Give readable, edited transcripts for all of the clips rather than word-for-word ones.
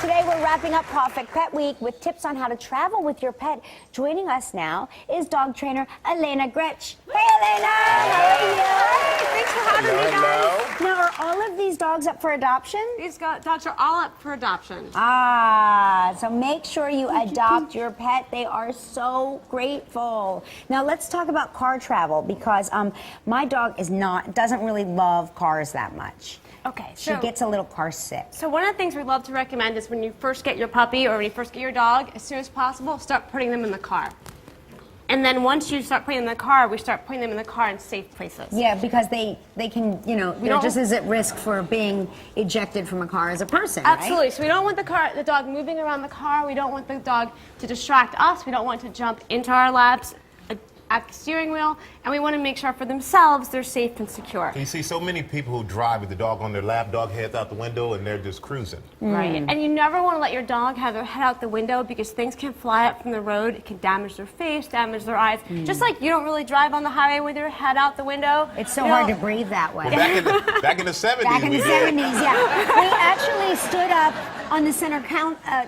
today we're wrapping up Perfect Pet Week with tips on how to travel with your pet. Joining us now is dog trainer Elena Gretch. Hey, Elena! How are you? Thanks for having me, guys. Now, are all of these dogs up for adoption? These dogs are all up for adoption. Ah, so make sure you adopt your pet. They are so grateful. Now, let's talk about car travel because my dog doesn't really love cars that much. Okay, She gets a little car sick. So one of the things we love to recommend is when you first get your puppy or when you first get your dog, as soon as possible, start putting them in the car. And then once you start putting them in the car, we start putting them in the car in safe places. Yeah, because they can, you know, they're just as at risk for being ejected from a car as a person, Absolutely. right? So we don't want the dog moving around the car. We don't want the dog to distract us. We don't want to jump into our laps at the steering wheel, and we want to make sure for themselves they're safe and secure. You see so many people who drive with the dog on their lap, dog heads out the window, and they're just cruising. Right, and you never want to let your dog have their head out the window because things can fly up from the road. It can damage their face, damage their eyes. Just like you don't really drive on the highway with your head out the window. It's so hard to breathe that way. Well, back in the 70s, Back in the we did. 70s, yeah. We actually stood up on the center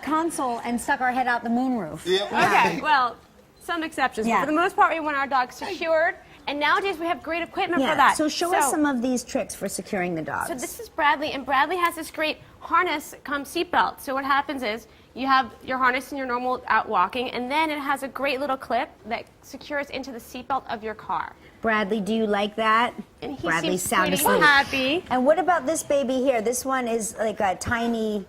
console and stuck our head out the moonroof. Yeah. Okay, well, some exceptions, Yeah. but for the most part, we want our dogs secured. And nowadays, we have great equipment for that. So show us some of these tricks for securing the dogs. So this is Bradley, and Bradley has this great harness come seatbelt. So what happens is you have your harness and your normal out walking, and then it has a great little clip that secures into the seatbelt of your car. Bradley, do you like that? And he Bradley's seems sound pretty asleep. happy. And what about this baby here? This one is like a tiny...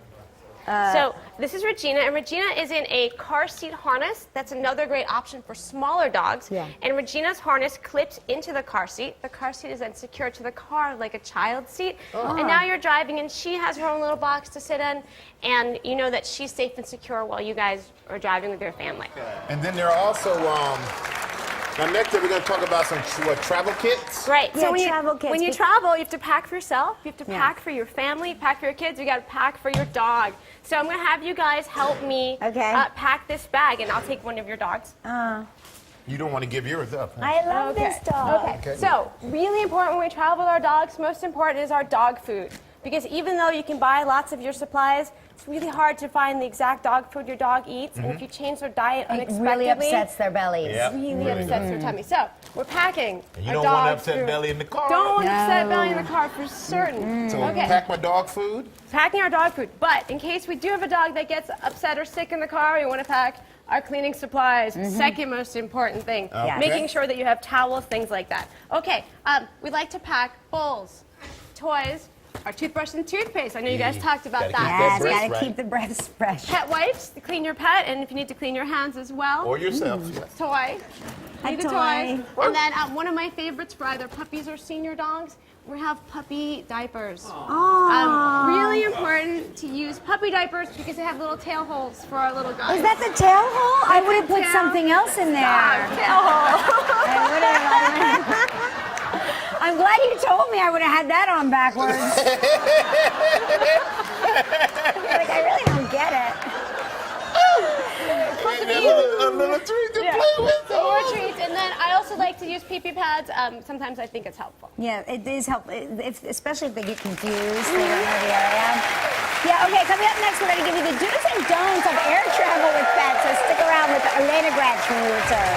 So this is Regina, and Regina is in a car seat harness. That's another great option for smaller dogs. Yeah. And Regina's harness clips into the car seat. The car seat is then secured to the car like a child's seat. And now you're driving, and she has her own little box to sit in, and you know that she's safe and secure while you guys are driving with your family. And then there are also, now next we're going to talk about some travel kits. Right. Yeah, So when travel kits. when you travel, you have to pack for yourself. You have to pack for your family, pack for your kids. You got to pack for your dog. So I'm going to have you guys help me pack this bag, and I'll take one of your dogs. You don't want to give yours up, huh? I love this dog. Okay. So really important when we travel with our dogs, most important is our dog food. Because even though you can buy lots of your supplies, it's really hard to find the exact dog food your dog eats. And if you change their diet It unexpectedly, really upsets their bellies. Yep. really upsets their tummy. So we're packing And you our don't want to dog upset food. Belly in the car. Don't want to upset No. Belly in the car for certain. So Okay. pack my dog food. Packing our dog food. But in case we do have a dog that gets upset or sick in the car, we want to pack our cleaning supplies. Second most important thing. Okay. Making sure that you have towels, things like that. Okay, we like to pack bowls, toys, our toothbrush and toothpaste. I know you guys talked about Gotta keep that. Yes, breath gotta right. keep the breaths fresh. Pet wipes to clean your pet, and if you need to clean your hands as well. Or yourself. Yes. Toy. Need a toy. And then one of my favorites for either puppies or senior dogs, we have puppy diapers. Really important to use puppy diapers because they have little tail holes for our little guys. Is that the tail hole? I would have put tail. something else in there. Tail hole. I'm glad you told me. I would have had that on backwards. Like, I really don't get it. A little treat to play with. More treats, and then I also like to use pee-pee pads. Sometimes I think it's helpful. Yeah, it is helpful, especially if they get confused. They don't know the area. Yeah, okay, coming up next, we're going to give you the do's and don'ts of air travel with pets. So stick around with Elena Gretch when we return.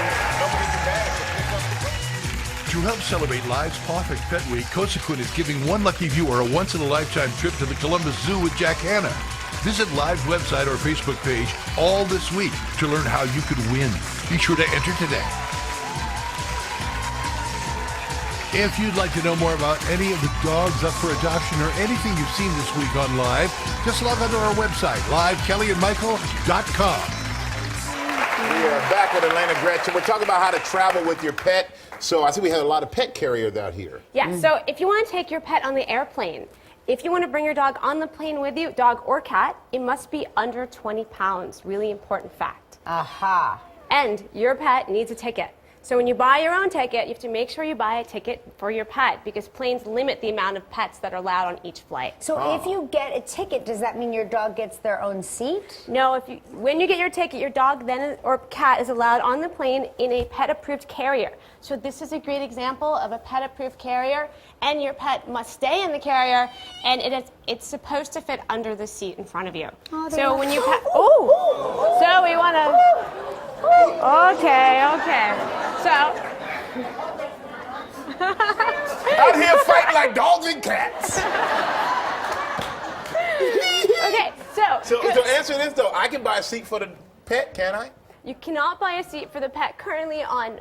To help celebrate Live's Perfect Pet Week, Cosequin is giving one lucky viewer a once-in-a-lifetime trip to the Columbus Zoo with Jack Hanna. Visit Live's website or Facebook page all this week to learn how you could win. Be sure to enter today. If you'd like to know more about any of the dogs up for adoption or anything you've seen this week on Live, just log on to our website, livekellyandmichael.com. We are back with Elena Gretch, and we're talking about how to travel with your pet. So I see we have a lot of pet carriers out here. Yeah, so if you want to take your pet on the airplane, if you want to bring your dog on the plane with you, dog or cat, it must be under 20 pounds. Really important fact. Aha. And your pet needs a ticket. So when you buy your own ticket, you have to make sure you buy a ticket for your pet because planes limit the amount of pets that are allowed on each flight. So if you get a ticket, does that mean your dog gets their own seat? No, when you get your ticket, your dog then or cat is allowed on the plane in a pet-approved carrier. So this is a great example of a pet-approved carrier, and your pet must stay in the carrier, and it's supposed to fit under the seat in front of you. Oh, so when you so we want to. Okay. So. Out here fighting like dogs and cats. Okay, So answer this though. I can buy a seat for the pet, can I? you cannot buy a seat for the pet currently on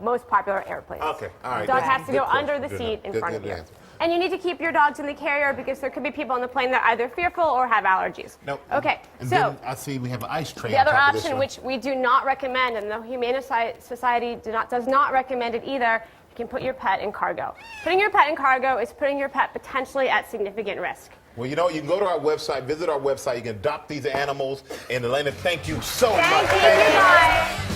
most popular airplanes. Okay, all right. The dog Good- has to go good under the question. seat in Good- front of good you. answer. And you need to keep your dogs in the carrier because there could be people on the plane that are either fearful or have allergies. Nope. Okay, And so then I see we have an ice tray. the on other top of this option, one. which we do not recommend, and the Humane Society does not recommend it either, you can put your pet in cargo. Putting your pet in cargo is putting your pet potentially at significant risk. Well, you know, you can go to our website, visit our website. You can adopt these animals. And Elena, thank you so much. Thank you. Goodbye.